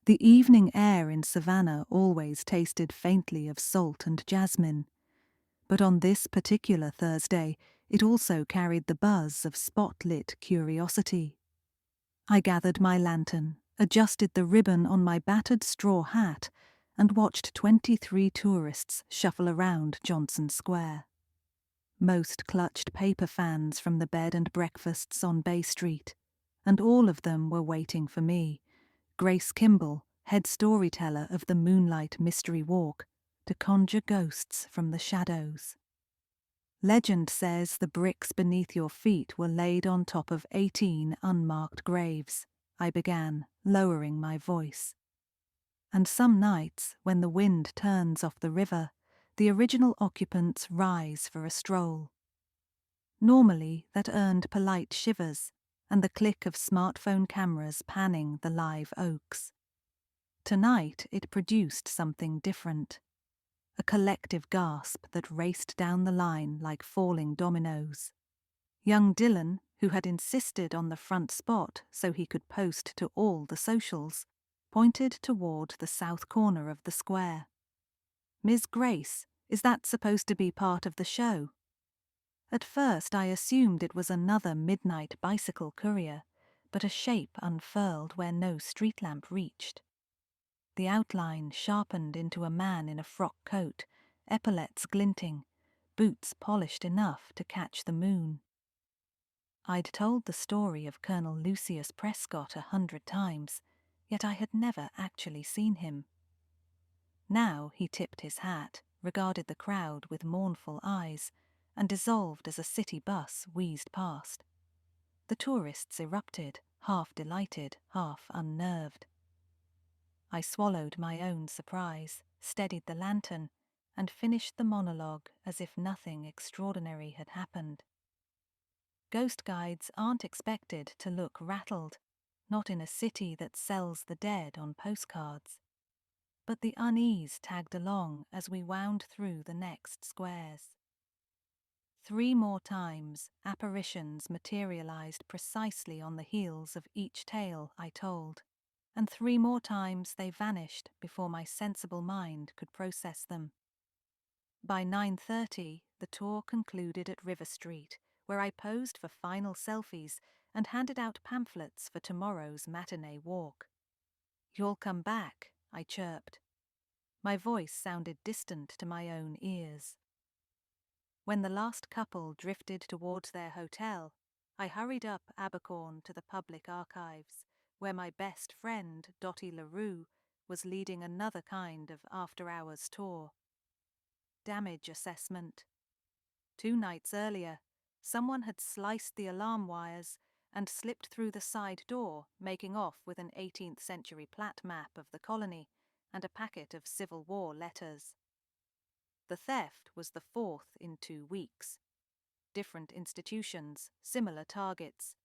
The evening air in Savannah always tasted faintly of salt and jasmine, but on this particular Thursday it also carried the buzz of spot-lit curiosity. I gathered my lantern, adjusted the ribbon on my battered straw hat, and watched 23 tourists shuffle around Johnson Square. Most clutched paper fans from the bed and breakfasts on Bay Street, and all of them were waiting for me, Grace Kimball, head storyteller of the Moonlight Mystery Walk, to conjure ghosts from the shadows. Legend says the bricks beneath your feet were laid on top of 18 unmarked graves, I began, lowering my voice. And some nights, when the wind turns off the river, the original occupants rise for a stroll. Normally, that earned polite shivers and the click of smartphone cameras panning the live oaks. Tonight, it produced something different. A collective gasp that raced down the line like falling dominoes. Young Dylan, who had insisted on the front spot so he could post to all the socials, pointed toward the south corner of the square. "Ms. Grace, is that supposed to be part of the show?" At first I assumed it was another midnight bicycle courier, but a shape unfurled where no street lamp reached. The outline sharpened into a man in a frock coat, epaulets glinting, boots polished enough to catch the moon. I'd told the story of Colonel Lucius Prescott 100 times, yet I had never actually seen him. Now he tipped his hat, regarded the crowd with mournful eyes, and dissolved as a city bus wheezed past. The tourists erupted, half delighted, half unnerved. I swallowed my own surprise, steadied the lantern, and finished the monologue as if nothing extraordinary had happened. Ghost guides aren't expected to look rattled, not in a city that sells the dead on postcards. But the unease tagged along as we wound through the next squares. 3 more times, apparitions materialized precisely on the heels of each tale I told, and 3 more times they vanished before my sensible mind could process them. By 9:30, the tour concluded at River Street, where I posed for final selfies and handed out pamphlets for tomorrow's matinee walk. "You'll come back," I chirped. My voice sounded distant to my own ears. When the last couple drifted towards their hotel, I hurried up Abercorn to the public archives, where my best friend, Dottie LaRue, was leading another kind of after-hours tour. Damage assessment. 2 nights earlier, someone had sliced the alarm wires and slipped through the side door, making off with an 18th century plat map of the colony and a packet of Civil War letters. The theft was the 4th in 2 weeks. Different institutions, similar targets.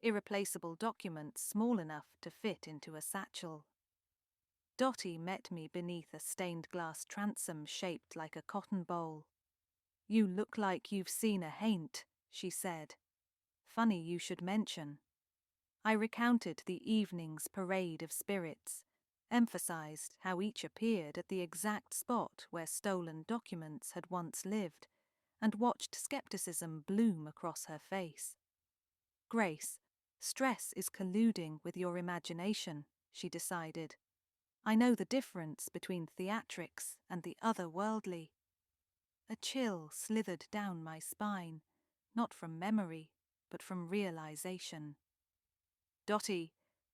Irreplaceable documents small enough to fit into a satchel. Dottie met me beneath a stained glass transom shaped like a cotton bowl. "You look like you've seen a haint," she said. "Funny you should mention." I recounted the evening's parade of spirits, emphasized how each appeared at the exact spot where stolen documents had once lived, and watched skepticism bloom across her face. "Grace, stress is colluding with your imagination," she decided. "I know the difference between theatrics and the otherworldly." A chill slithered down my spine, not from memory, but from realization. "Dottie,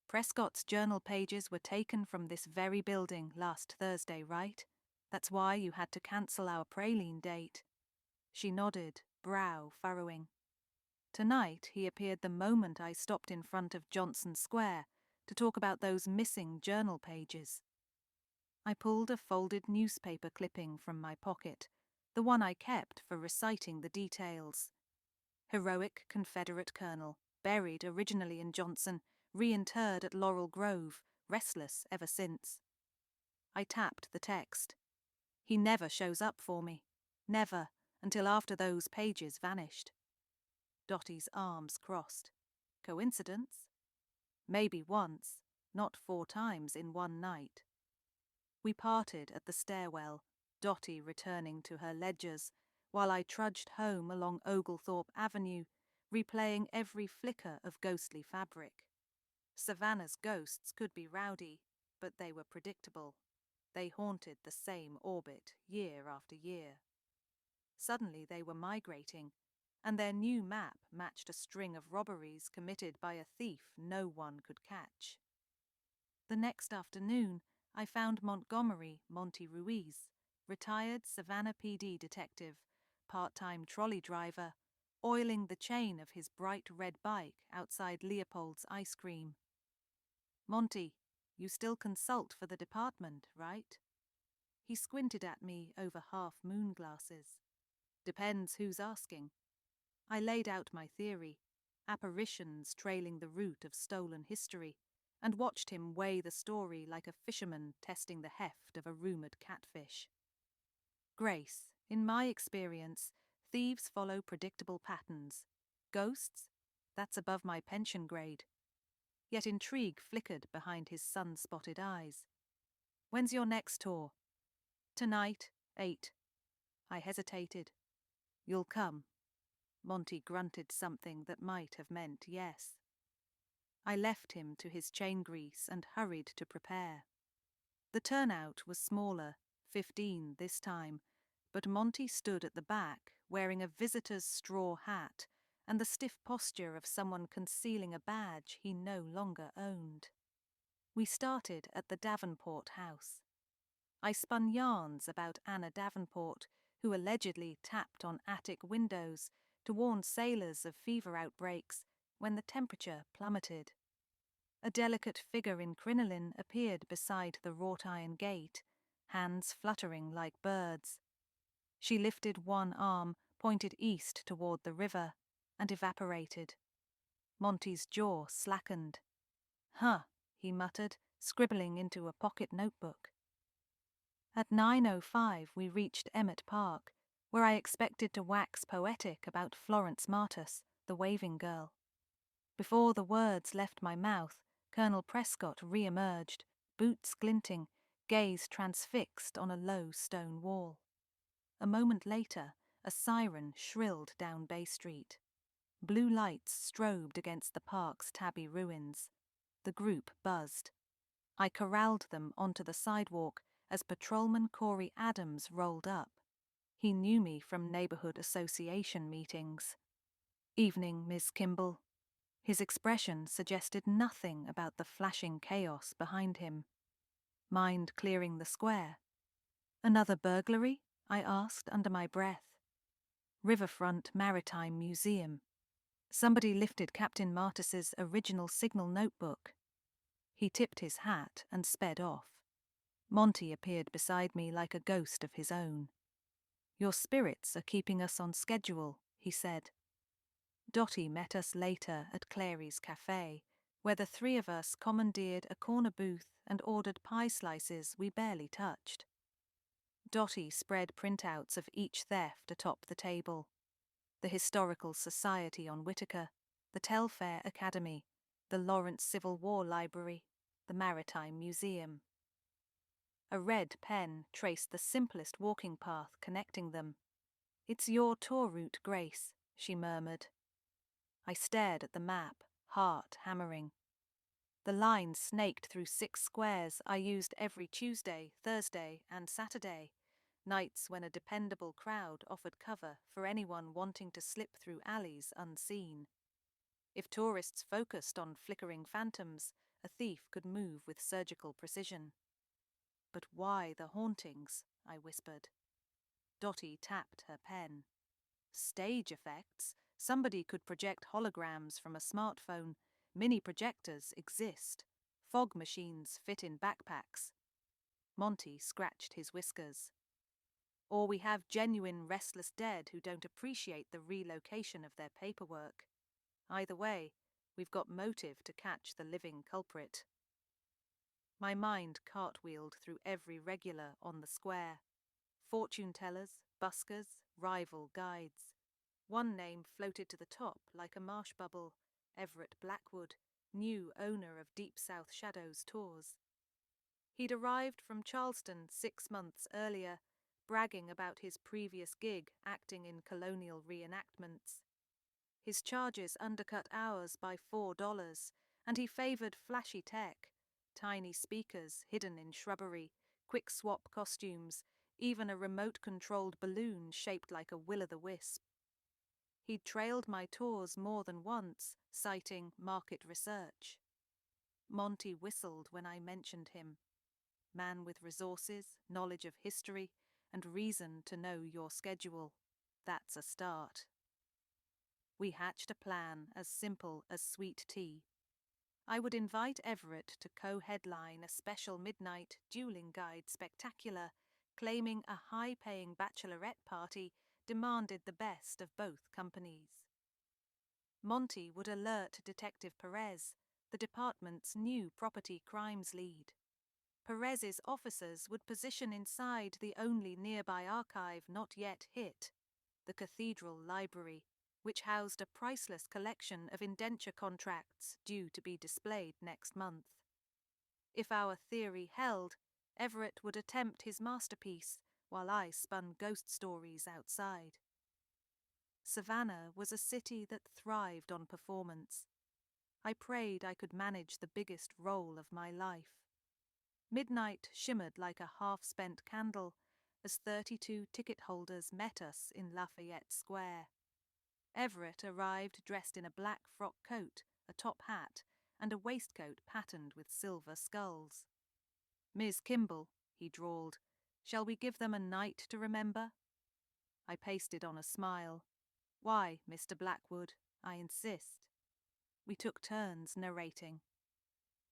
Prescott's journal pages were taken from this very building last Thursday, right? That's why you had to cancel our praline date." She nodded, brow furrowing. "Tonight he appeared the moment I stopped in front of Johnson Square to talk about those missing journal pages." I pulled a folded newspaper clipping from my pocket, the one I kept for reciting the details. "Heroic Confederate colonel, buried originally in Johnson, reinterred at Laurel Grove, restless ever since." I tapped the text. "He never shows up for me. Never, until after those pages vanished." Dottie's arms crossed. "Coincidence?" "Maybe once, not 4 times in one night. We parted at the stairwell, Dotty returning to her ledgers, while I trudged home along Oglethorpe Avenue, replaying every flicker of ghostly fabric. Savannah's ghosts could be rowdy, but they were predictable. They haunted the same orbit year after year. Suddenly they were migrating, and their new map matched a string of robberies committed by a thief no one could catch. The next afternoon, I found Montgomery Monty Ruiz, retired Savannah PD detective, part-time trolley driver, oiling the chain of his bright red bike outside Leopold's Ice Cream. "Monty, you still consult for the department, right?" He squinted at me over half-moon glasses. "Depends who's asking." I laid out my theory, apparitions trailing the route of stolen history, and watched him weigh the story like a fisherman testing the heft of a rumoured catfish. "Grace, in my experience, thieves follow predictable patterns. Ghosts? That's above my pension grade." Yet intrigue flickered behind his sun-spotted eyes. "When's your next tour?" "Tonight, 8. I hesitated. "You'll come?" Monty grunted something that might have meant yes. I left him to his chain grease and hurried to prepare. The turnout was smaller, 15 this time, but Monty stood at the back, wearing a visitor's straw hat and the stiff posture of someone concealing a badge he no longer owned. We started at the Davenport house. I spun yarns about Anna Davenport, who allegedly tapped on attic windows to warn sailors of fever outbreaks when the temperature plummeted. A delicate figure in crinoline appeared beside the wrought-iron gate, hands fluttering like birds. She lifted one arm, pointed east toward the river, and evaporated. Monty's jaw slackened. "Huh," he muttered, scribbling into a pocket notebook. At 9:05 we reached Emmett Park, where I expected to wax poetic about Florence Martus, the waving girl. Before the words left my mouth, Colonel Prescott re-emerged, boots glinting, gaze transfixed on a low stone wall. A moment later, a siren shrilled down Bay Street. Blue lights strobed against the park's tabby ruins. The group buzzed. I corralled them onto the sidewalk as Patrolman Corey Adams rolled up. He knew me from neighborhood association meetings. "Evening, Miss Kimball." His expression suggested nothing about the flashing chaos behind him. "Mind clearing the square?" "Another burglary?" I asked under my breath. "Riverfront Maritime Museum." Somebody lifted Captain Martus's original signal notebook. He tipped his hat and sped off. Monty appeared beside me like a ghost of his own. "Your spirits are keeping us on schedule," he said. Dotty met us later at Clary's Cafe, where the 3 of us commandeered a corner booth and ordered pie slices we barely touched. Dotty spread printouts of each theft atop the table. The Historical Society on Whitaker, the Telfair Academy, the Lawrence Civil War Library, the Maritime Museum. A red pen traced the simplest walking path connecting them. "It's your tour route, Grace," she murmured. I stared at the map, heart hammering. The line snaked through 6 squares I used every Tuesday, Thursday, and Saturday, nights when a dependable crowd offered cover for anyone wanting to slip through alleys unseen. If tourists focused on flickering phantoms, a thief could move with surgical precision. "But why the hauntings?" I whispered. Dotty tapped her pen. "Stage effects. Somebody could project holograms from a smartphone. Mini projectors exist. Fog machines fit in backpacks." Monty scratched his whiskers. "Or we have genuine restless dead who don't appreciate the relocation of their paperwork. Either way, we've got motive to catch the living culprit." My mind cartwheeled through every regular on the square. Fortune-tellers, buskers, rival guides. One name floated to the top like a marsh bubble: Everett Blackwood, new owner of Deep South Shadows Tours. He'd arrived from Charleston 6 months earlier, bragging about his previous gig acting in colonial reenactments. His charges undercut ours by $4, and he favored flashy tech, tiny speakers hidden in shrubbery, quick swap costumes, even a remote-controlled balloon shaped like a will-o'-the-wisp. He'd trailed my tours more than once, citing market research. Monty whistled when I mentioned him. Man with resources, knowledge of history, and reason to know your schedule. That's a start. We hatched a plan as simple as sweet tea. I would invite Everett to co-headline a special midnight dueling guide spectacular, claiming a high-paying bachelorette party demanded the best of both companies. Monty would alert Detective Perez, the department's new property crimes lead. Perez's officers would position inside the only nearby archive not yet hit, the Cathedral Library, which housed a priceless collection of indenture contracts due to be displayed next month. If our theory held, Everett would attempt his masterpiece while I spun ghost stories outside. Savannah was a city that thrived on performance. I prayed I could manage the biggest role of my life. Midnight shimmered like a half-spent candle as 32 ticket holders met us in Lafayette Square. Everett arrived dressed in a black frock coat, a top hat, and a waistcoat patterned with silver skulls. "Miss Kimball," he drawled, "shall we give them a night to remember?" I pasted on a smile. "Why, Mr. Blackwood? I insist." We took turns narrating.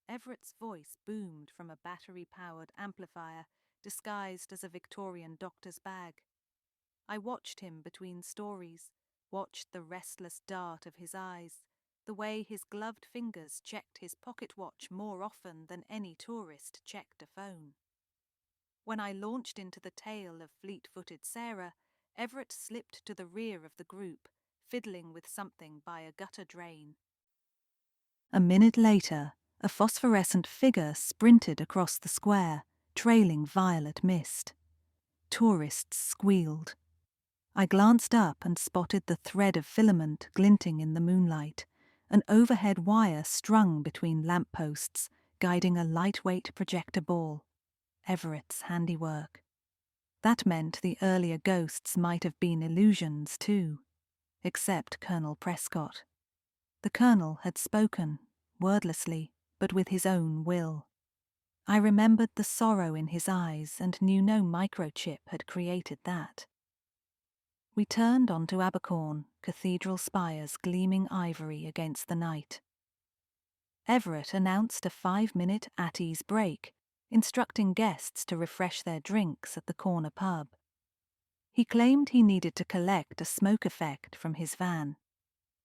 Everett's voice boomed from a battery-powered amplifier disguised as a Victorian doctor's bag. I watched him between stories, watched the restless dart of his eyes, the way his gloved fingers checked his pocket watch more often than any tourist checked a phone. When I launched into the tale of fleet-footed Sarah, Everett slipped to the rear of the group, fiddling with something by a gutter drain. A minute later, a phosphorescent figure sprinted across the square, trailing violet mist. Tourists squealed. I glanced up and spotted the thread of filament glinting in the moonlight, an overhead wire strung between lampposts, guiding a lightweight projector ball. Everett's handiwork. That meant the earlier ghosts might have been illusions too, except Colonel Prescott. The Colonel had spoken, wordlessly, but with his own will. I remembered the sorrow in his eyes and knew no microchip had created that. We turned onto Abercorn, cathedral spires gleaming ivory against the night. Everett announced a 5-minute at-ease break, instructing guests to refresh their drinks at the corner pub. He claimed he needed to collect a smoke effect from his van.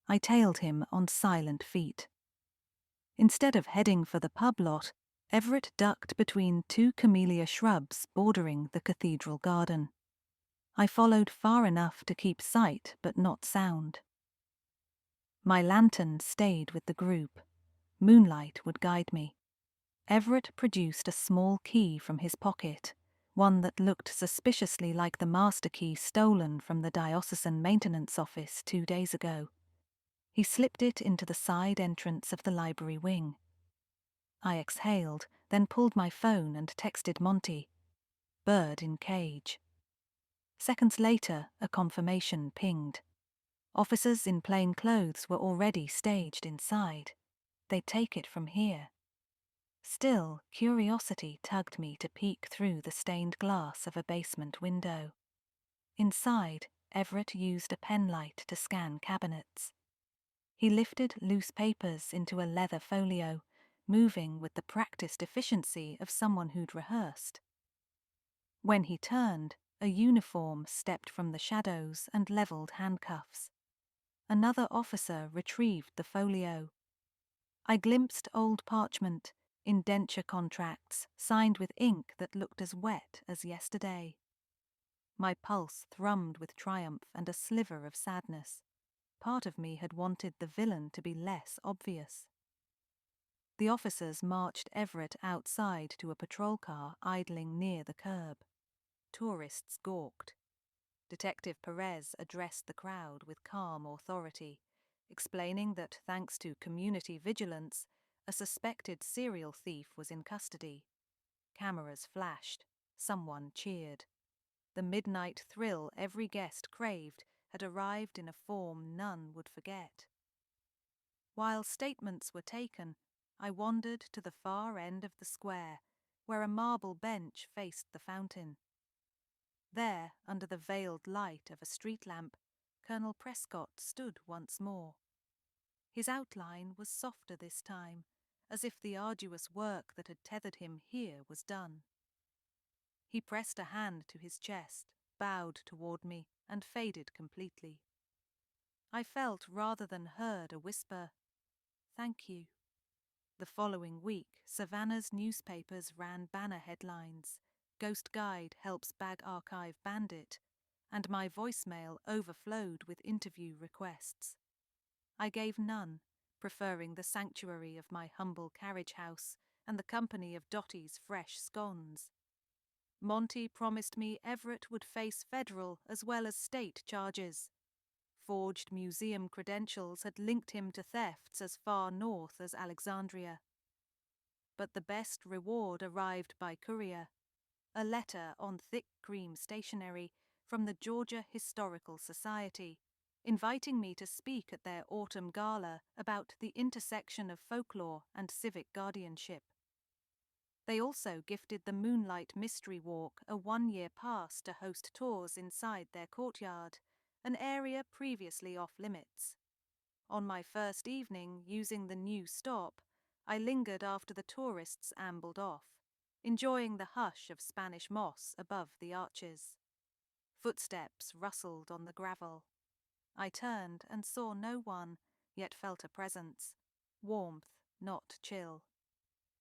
I tailed him on silent feet. Instead of heading for the pub lot, Everett ducked between 2 camellia shrubs bordering the cathedral garden. I followed far enough to keep sight but not sound. My lantern stayed with the group. Moonlight would guide me. Everett produced a small key from his pocket, one that looked suspiciously like the master key stolen from the diocesan maintenance office 2 days ago. He slipped it into the side entrance of the library wing. I exhaled, then pulled my phone and texted Monty. "Bird in cage." Seconds later, a confirmation pinged. Officers in plain clothes were already staged inside. They'd take it from here. Still, curiosity tugged me to peek through the stained glass of a basement window. Inside, Everett used a penlight to scan cabinets. He lifted loose papers into a leather folio, moving with the practiced efficiency of someone who'd rehearsed. When he turned, a uniform stepped from the shadows and leveled handcuffs. Another officer retrieved the folio. I glimpsed old parchment, indenture contracts signed with ink that looked as wet as yesterday. My pulse thrummed with triumph and a sliver of sadness. Part of me had wanted the villain to be less obvious. The officers marched Everett outside to a patrol car idling near the curb. Tourists gawked. Detective Perez addressed the crowd with calm authority, explaining that thanks to community vigilance, a suspected serial thief was in custody. Cameras flashed. Someone cheered. The midnight thrill every guest craved had arrived in a form none would forget. While statements were taken, I wandered to the far end of the square, where a marble bench faced the fountain. There, under the veiled light of a street lamp, Colonel Prescott stood once more. His outline was softer this time, as if the arduous work that had tethered him here was done. He pressed a hand to his chest, bowed toward me, and faded completely. I felt rather than heard a whisper, "Thank you." The following week, Savannah's newspapers ran banner headlines, "Ghost Guide Helps Bag Archive Bandit," and my voicemail overflowed with interview requests. I gave none, preferring the sanctuary of my humble carriage house and the company of Dottie's fresh scones. Monty promised me Everett would face federal as well as state charges. Forged museum credentials had linked him to thefts as far north as Alexandria. But the best reward arrived by courier, a letter on thick cream stationery from the Georgia Historical Society, inviting me to speak at their autumn gala about the intersection of folklore and civic guardianship. They also gifted the Moonlight Mystery Walk a one-year pass to host tours inside their courtyard, an area previously off-limits. On my first evening using the new stop, I lingered after the tourists ambled off, enjoying the hush of Spanish moss above the arches. Footsteps rustled on the gravel. I turned and saw no one, yet felt a presence. Warmth, not chill.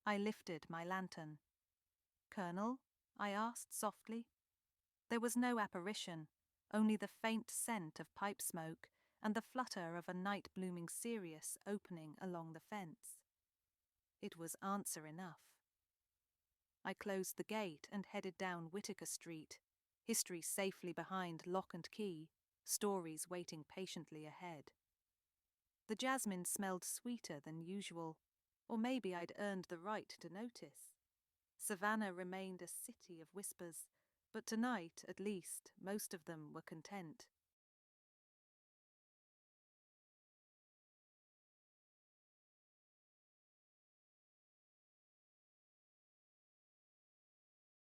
I lifted my lantern. "Colonel?" I asked softly. There was no apparition, only the faint scent of pipe smoke and the flutter of a night-blooming cereus opening along the fence. It was answer enough. I closed the gate and headed down Whitaker Street, history safely behind lock and key, stories waiting patiently ahead. The jasmine smelled sweeter than usual, or maybe I'd earned the right to notice. Savannah remained a city of whispers, but tonight, at least, most of them were content.